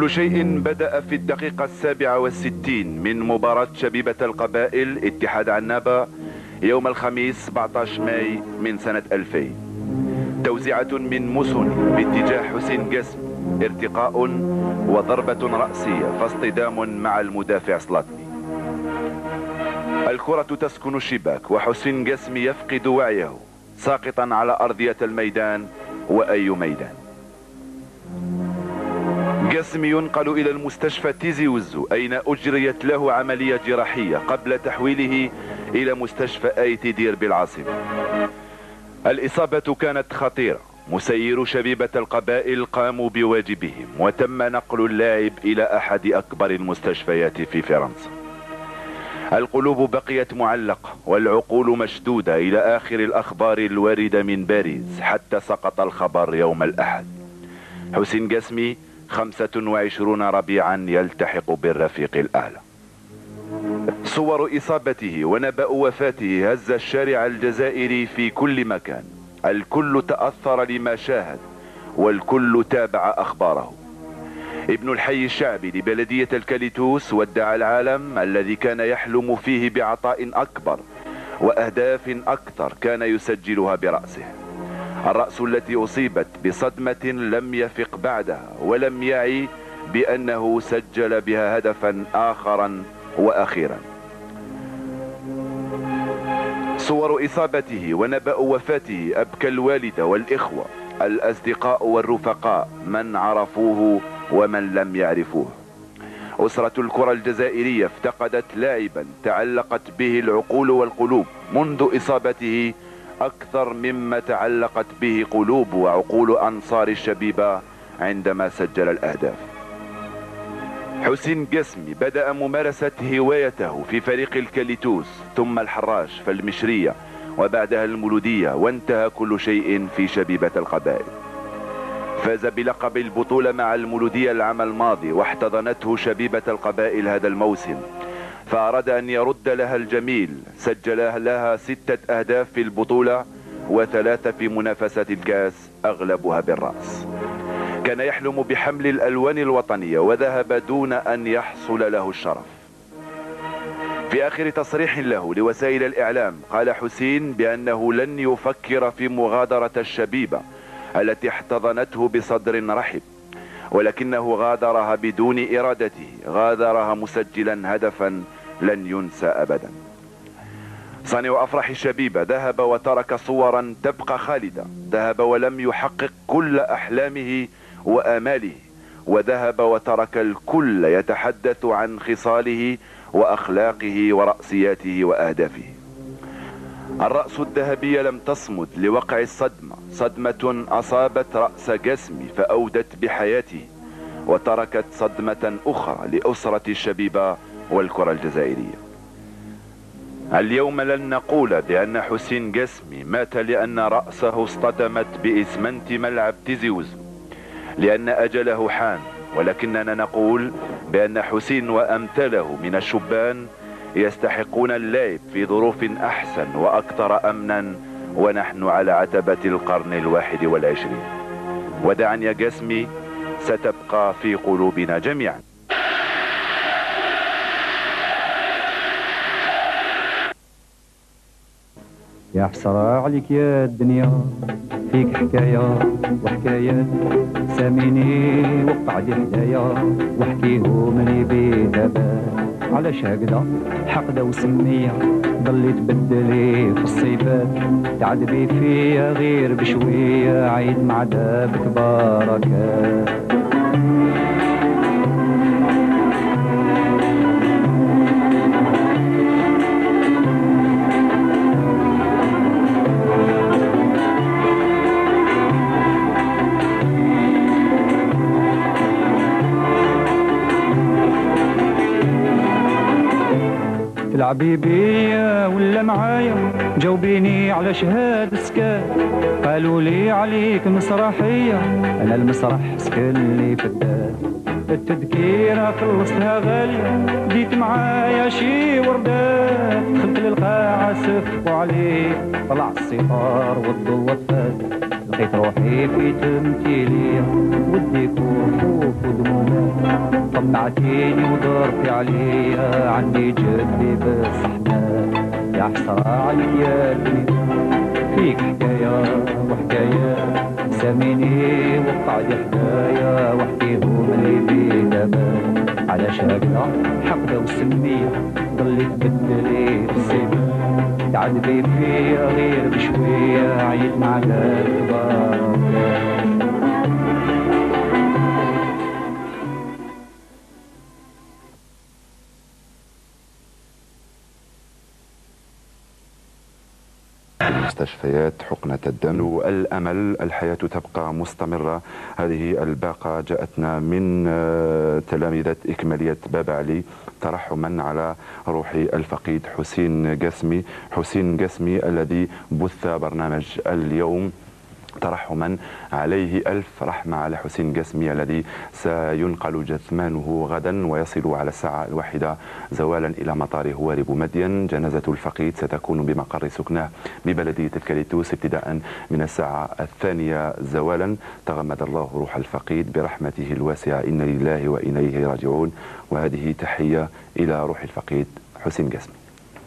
كل شيء بدأ في الدقيقة 67 من مباراة شبيبة القبائل اتحاد عنابة يوم الخميس 17 ماي من سنة 2000. توزيعة من مسوني باتجاه حسين قسم، ارتقاء وضربة رأسية فاصطدام مع المدافع سلاطني. الكرة تسكن الشباك وحسين قسم يفقد وعيه ساقطا على أرضية الميدان وأي ميدان. قسم ينقل إلى المستشفى تيزي وزو أين أجريت له عملية جراحية قبل تحويله إلى مستشفى آيتي دير بالعاصمة. الإصابة كانت خطيرة، مسير شبيبة القبائل قاموا بواجبهم وتم نقل اللاعب إلى أحد أكبر المستشفيات في فرنسا. القلوب بقيت معلقة والعقول مشدودة إلى آخر الأخبار الواردة من باريس حتى سقط الخبر يوم الأحد. حسين قسمي 25 ربيعا يلتحق بالرفيق الأعلى. صور إصابته ونبأ وفاته هز الشارع الجزائري في كل مكان، الكل تأثر لما شاهد والكل تابع أخباره. ابن الحي الشعبي لبلدية الكاليتوس ودع العالم الذي كان يحلم فيه بعطاء أكبر وأهداف أكثر كان يسجلها برأسه. الرأس التي أصيبت بصدمة لم يفق بعدها ولم يعي بأنه سجل بها هدفا آخرا وأخيرا. صور إصابته ونبأ وفاته أبكى الوالد والإخوة، الأصدقاء والرفقاء، من عرفوه ومن لم يعرفوه. أسرة الكرة الجزائرية افتقدت لاعبا تعلقت به العقول والقلوب منذ إصابته أكثر مما تعلقت به قلوب وعقول أنصار الشبيبة عندما سجل الأهداف. حسين قسمي بدأ ممارسة هوايته في فريق الكاليتوس ثم الحراش فالمشرية وبعدها المولودية، وانتهى كل شيء في شبيبة القبائل. فاز بلقب البطولة مع المولودية العام الماضي واحتضنته شبيبة القبائل هذا الموسم، فأراد أن يرد لها الجميل. سجل لها 6 أهداف في البطولة و3 في منافسة الكاس أغلبها بالرأس. كان يحلم بحمل الألوان الوطنية وذهب دون أن يحصل له الشرف. في آخر تصريح له لوسائل الإعلام قال حسين بأنه لن يفكر في مغادرة الشبيبة التي احتضنته بصدر رحب، ولكنه غادرها بدون إرادته، غادرها مسجلا هدفا لن ينسى أبدا. صانع أفراح الشبيبة ذهب وترك صورا تبقى خالدة، ذهب ولم يحقق كل أحلامه وآماله، وذهب وترك الكل يتحدث عن خصاله وأخلاقه ورأسياته وأهدافه. الرأس الذهبية لم تصمد لوقع الصدمة، صدمة أصابت رأس قسمي فأودت بحياته وتركت صدمة أخرى لأسرة الشبيبة والكرة الجزائرية. اليوم لن نقول بأن حسين قسمي مات لأن رأسه اصطدمت بإسمنت ملعب تيزي وزو، لأن أجله حان، ولكننا نقول بأن حسين وأمثاله من الشبان يستحقون اللعب في ظروف أحسن وأكثر أمنا، ونحن على عتبة القرن 21. وداعا يا قسمي، ستبقى في قلوبنا جميعا. يا حسرة عليك يا الدنيا، فيك حكاية وحكايات، ساميني وقعدي حدايا واحكيهم لي بدابا. علاش هكذا حقدة وسمية ضلي تبدلي في الصيفات، تعذبي فيا غير بشوية، عيد مع دابك بركات. تلعبي بيا ولا معايا، جاوبيني على شهاد سكات. قالوا لي عليك مسرحية، أنا المسرح سكنني في الدار. التذكيرة خلصتها غالية، ديت معايا شي وردات. دخلت للقاعة سفقوا عليك، طلع السيطار والضوء فات. لقيت روحي في تمثيلية والديكور خوف ودمومات طمعتيني ودرتي عليا عني جدي بالصحنات يا حسرة عليك يا دنيا فيك حكاية وحكاية ساميني وقعدي حدايا وحكيهم اللي في دابا علاش هكذا حقده وسمية ضلي تبدلي بالسيف تعذبي فيا غير بشوية عيد مع الكبار مستشفيات حقنة الدم الأمل الحياة تبقى مستمرة. هذه الباقة جاءتنا من تلامذة إكمالية باب علي ترحما على روح الفقيد حسين قاسمي الذي بث برنامج اليوم. ترحما عليه ألف رحمة على حسين قاسمي الذي سينقل جثمانه غدا ويصل على الساعة 1 زوالا إلى مطار هواري بومدين. جنازة الفقيد ستكون بمقر سكنه ببلدية الكاليتوس ابتداء من الساعة 2 زوالا. تغمد الله روح الفقيد برحمته الواسعة، إنا لله وإنا إليه راجعون. وهذه تحية إلى روح الفقيد حسين قاسمي.